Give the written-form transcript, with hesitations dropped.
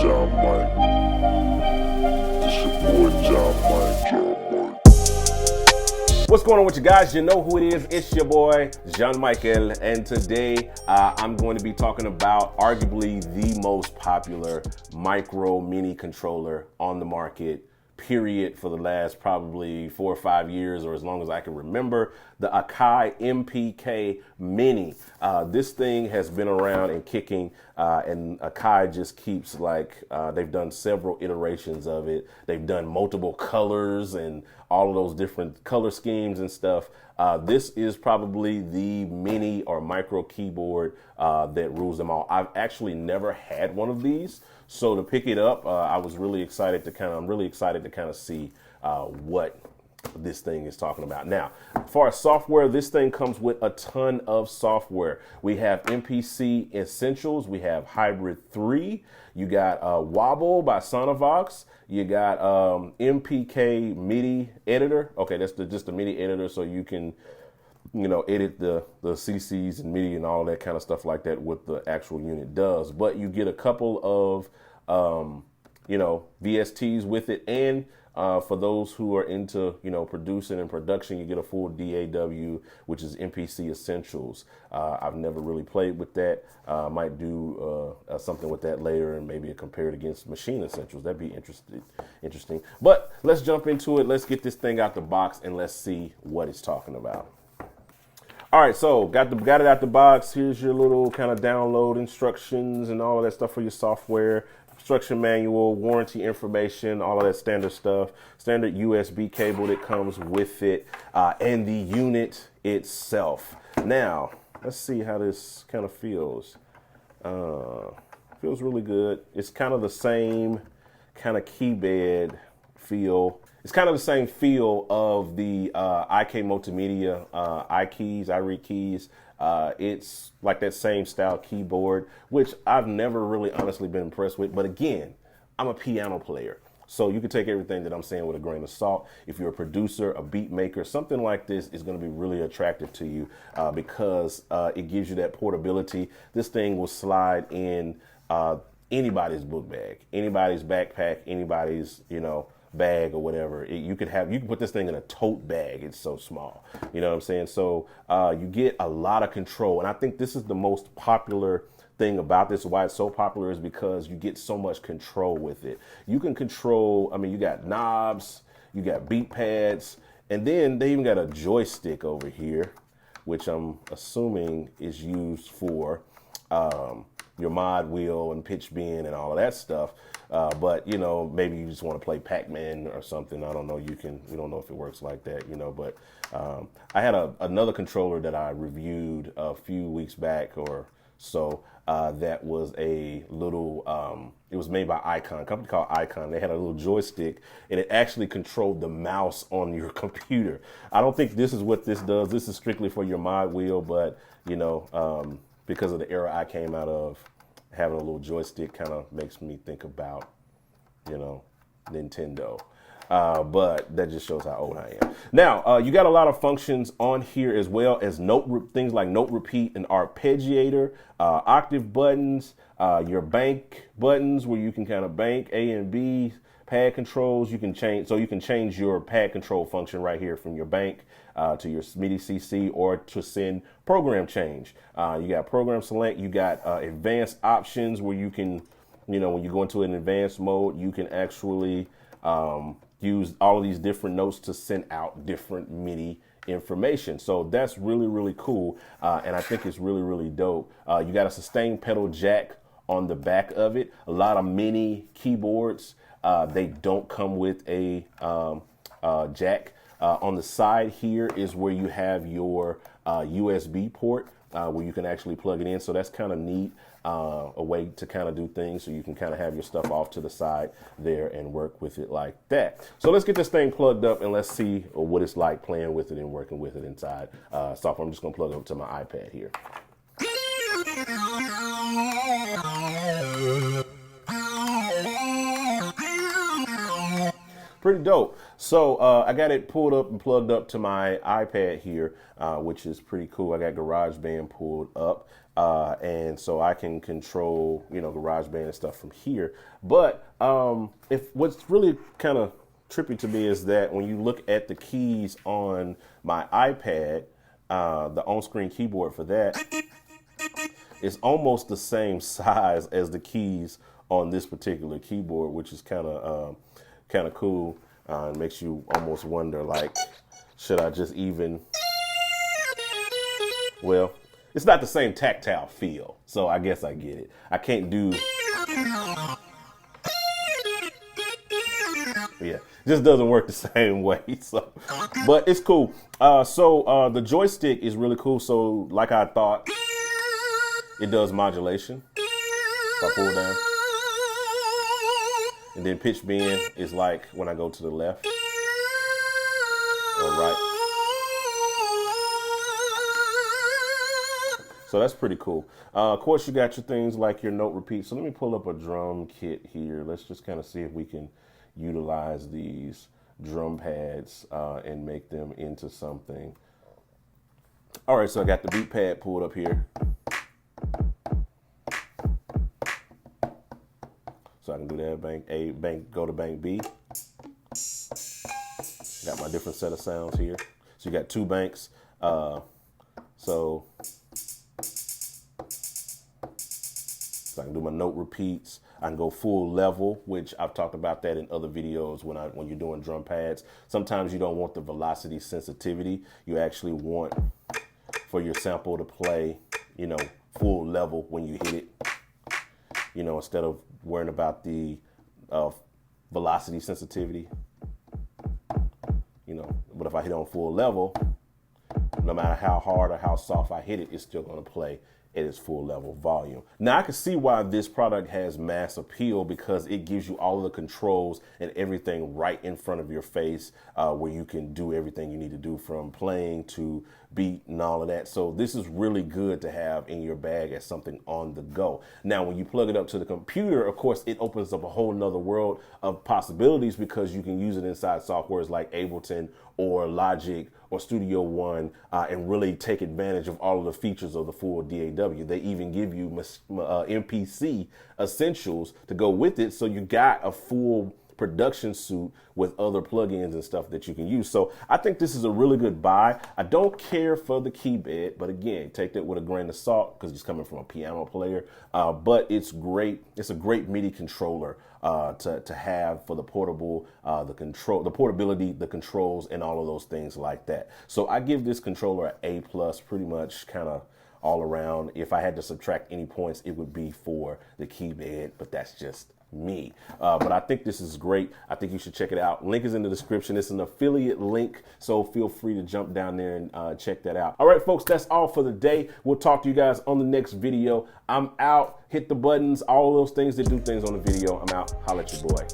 John Mike. It's your boy John Mike. What's going on with you guys? You know who it is. It's your boy, Jean-Michel, and today I'm going to be talking about arguably the most popular micro mini controller on the market, period, for the last probably 4 or 5 years, or as long as I can remember, the Akai MPK Mini. This thing has been around and kicking, and Akai just keeps they've done several iterations of it. They've done multiple colors and all of those different color schemes and stuff. This is probably the mini or micro keyboard that rules them all. I've actually never had one of these, so to pick it up, I'm really excited to kind of see what this thing is talking about. Now, as far as software, this thing comes with a ton of software. We have MPC Essentials, we have Hybrid 3, you got Wobble by Sonovox, you got MPK Midi editor. Okay, that's just the MIDI editor, so you can, edit the CCs and MIDI and all that kind of stuff like that, what the actual unit does. But you get a couple of, VSTs with it, and for those who are into, producing and production, you get a full DAW, which is MPC Essentials. I've never really played with that. Might do something with that later and maybe compare it against Machine Essentials. That'd be interesting. But let's jump into it. Let's get this thing out the box and let's see what it's talking about. All right, so got it out the box. Here's your little kind of download instructions and all of that stuff for your software. Instruction manual, warranty information, all of that standard stuff, standard USB cable that comes with it, and the unit itself. Now, let's see how this kind of feels. Feels really good. It's kind of the same kind of keybed feel. It's kind of the same feel of the IK Multimedia iRead keys. It's like that same style keyboard, which I've never really honestly been impressed with. But again, I'm a piano player, so you can take everything that I'm saying with a grain of salt. If you're a producer, a beat maker, something like this is going to be really attractive to you because it gives you that portability. This thing will slide in anybody's book bag, anybody's backpack, anybody's, bag or whatever. You can put this thing in a tote bag. It's so small. You know what I'm saying? So you get a lot of control. And I think this is the most popular thing about this. Why it's so popular is because you get so much control with it. You can control, you got knobs, you got beat pads, and then they even got a joystick over here, which I'm assuming is used for your mod wheel and pitch bend and all of that stuff. But maybe you just want to play Pac-Man or something. I don't know. We don't know if it works like that, but I had another controller that I reviewed a few weeks back or so. That was a little, it was made by Icon, a company called Icon. They had a little joystick and it actually controlled the mouse on your computer. I don't think this is what this does. This is strictly for your mod wheel, but because of the era I came out of, having a little joystick kind of makes me think about, Nintendo. But that just shows how old I am. Now, you got a lot of functions on here as well as things like note repeat and arpeggiator, octave buttons, your bank buttons where you can kind of bank A and B, pad controls. You can change your pad control function right here from your bank to your MIDI CC or to send program change. You got program select, you got advanced options where you can, when you go into an advanced mode, you can actually use all of these different notes to send out different MIDI information. So that's really, really cool. And I think it's really, really dope. You got a sustain pedal jack on the back of it. A lot of mini keyboards, they don't come with a jack. On the side here is where you have your USB port where you can actually plug it in. So that's kind of neat, a way to kind of do things so you can kind of have your stuff off to the side there and work with it like that. So let's get this thing plugged up and let's see what it's like playing with it and working with it inside software. I'm just going to plug it up to my iPad here. Pretty dope. So I got it pulled up and plugged up to my iPad here, which is pretty cool. I got GarageBand pulled up. And so I can control, you know, GarageBand and stuff from here. But if what's really kind of trippy to me is that when you look at the keys on my iPad, the on-screen keyboard for that is almost the same size as the keys on this particular keyboard, which is kind of cool. It makes you almost wonder, like, should I just even? Well, it's not the same tactile feel, so I guess I get it. I can't do. Yeah, it just doesn't work the same way. So, but it's cool. The joystick is really cool. So, like I thought, it does modulation. If I pull down, and then pitch bend is like when I go to the left or right. So that's pretty cool. Of course, you got your things like your note repeat. So let me pull up a drum kit here. Let's just kind of see if we can utilize these drum pads and make them into something. All right, so I got the beat pad pulled up here. So I can do that, bank A, bank, go to bank B. Got my different set of sounds here. So you got two banks. So I can do my note repeats. I can go full level, which I've talked about that in other videos when you're doing drum pads. Sometimes you don't want the velocity sensitivity. You actually want for your sample to play, you know, full level when you hit it. You know, instead of worrying about the velocity sensitivity. You know, but if I hit on full level, no matter how hard or how soft I hit it, it's still going to play at its full level volume. Now I can see why this product has mass appeal, because it gives you all of the controls and everything right in front of your face, where you can do everything you need to do from playing to beat and all of that. So this is really good to have in your bag as something on the go. Now, when you plug it up to the computer, of course, it opens up a whole nother world of possibilities, because you can use it inside softwares like Ableton or Logic or Studio One and really take advantage of all of the features of the full DAW. They even give you MPC essentials to go with it. So you got a full production suite with other plugins and stuff that you can use. So I think this is a really good buy. I don't care for the key bed, but again, take that with a grain of salt because it's coming from a piano player. But it's great. It's a great MIDI controller to have for the portable, the portability, the controls, and all of those things like that. So I give this controller an A+, pretty much kind of all around. If I had to subtract any points, it would be for the key bed, but that's just me. But I think this is great. I think you should check it out. Link is in the description. It's an affiliate link, so feel free to jump down there and check that out. All right, folks, that's all for the day. We'll talk to you guys on the next video. I'm out. Hit the buttons, all those things that do things on the video. I'm out. Holla at your boy.